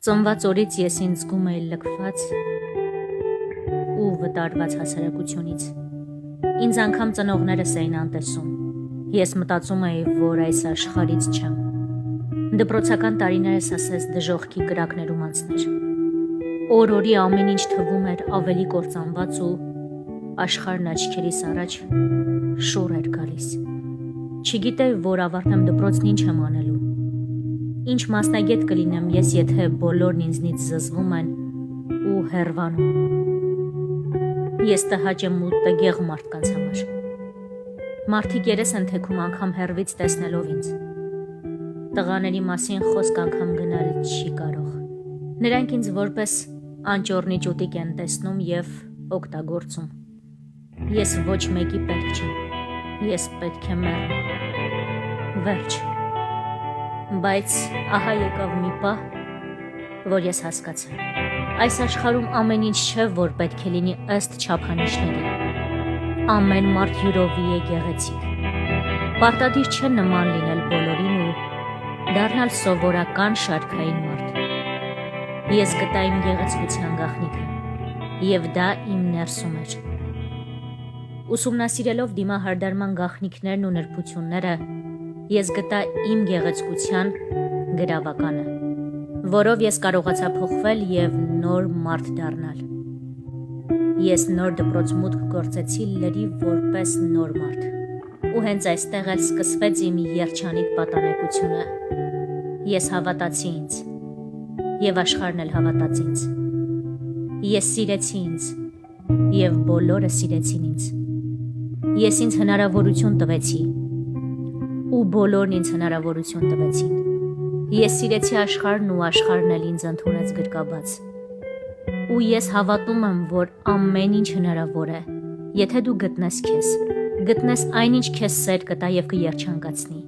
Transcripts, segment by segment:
Ծնված օրից ես ինձ զգում էի լքված ու վտարված հասարակությունից։ Ինձ անգամ ծնողներս էին անտեսում։ Ես մտածում էի, որ այս աշխարհից չեմ։ Դպրոցական տարիներս ասես դժոխքի կրակներում անցներ։ Օր-օրի ամեն ինչ թվում էր ավելի կործանված ու աշխարհն աչքերիս առաջ շուռ էր գալիս։ Չգիտեի, որ ավարտեմ դպրոցն ինչ եմ անելու։ Ինչ մասնագետ կլինեմ ես, եթե բոլորն ինձնից զզվում են ու հեռվանում։ Ես տհաճ եմ ու տգեղ մարդկանց համար։ Մարդիկ երես են թեքում անգամ հեռվից տեսնելով ինձ։ Տղաների մասին խոսք անգամ գնալ չի կարող։ Նրանք ինձ որպես անճոռնի ճուտիկ են տեսնում և օգտագործում։ Ես ոչ մեկի պետք չեմ։ Ես պետք է մեռնեմ։ Վերջ։ Բայց ահա եկավ մի պահ, որ ես հասկացա։ Այս աշխարհում ամեն ինչ չէ, որ պետք է լինի ըստ չափանիշների։ Ամեն մարդ յուրովի է գեղեցիկ։ Պարտադիր չէ նման լինել բոլորին ու դառնալ սովորական շարքային մարդ։ Ես գտա իմ գեղեցկության գաղտնիքը, և դա իմ ներսում էր։ Ուսումնասիրելով դիմահարդարման գաղտնիքներն ու նրբությունները, ես գտա իմ գեղեցկության գրավականը, որով ես կարողացա փոխվել և նոր մարդ դառնալ։ Ես նոր դպրոց մուտք գործեցի լրիվ որպես նոր մարդ, ու հենց այստեղ էլ սկսվեց իմ երջանիկ պատանեկությունը։ Ես հավատացի ինձ, և աշխարհն էլ հավատաց ինձ։ Ես սիրեցի ինձ, և բոլորը սիրեցին ինձ։ Ես ինձ հնարավորություն տվեցի, ու բոլորն ինձ հնարավորություն տվեցին։ Ես սիրեցի աշխարհն ու աշխարհն էլ ինձ ընդունեց գրկաբաց։ Ու ես հավատում եմ, որ ամեն ինչ հնարավոր է, եթե դու գտնես քեզ, գտնես այն, ինչ քեզ սեր կտա և կերջանկացնի։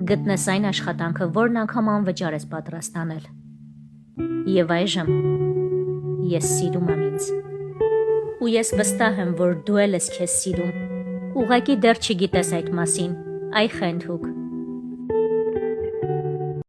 Գտնես այն աշխատանքը, որն անգամ անվճար ես պատրաստ անել։ Եվ այժմ ես սիրում եմ ինձ։ Ու ես վստահ եմ, որ դու էլ ես քեզ սիրում։ Ուղղակի դեռ չգիտես այդ մասին, այ խենթուկ։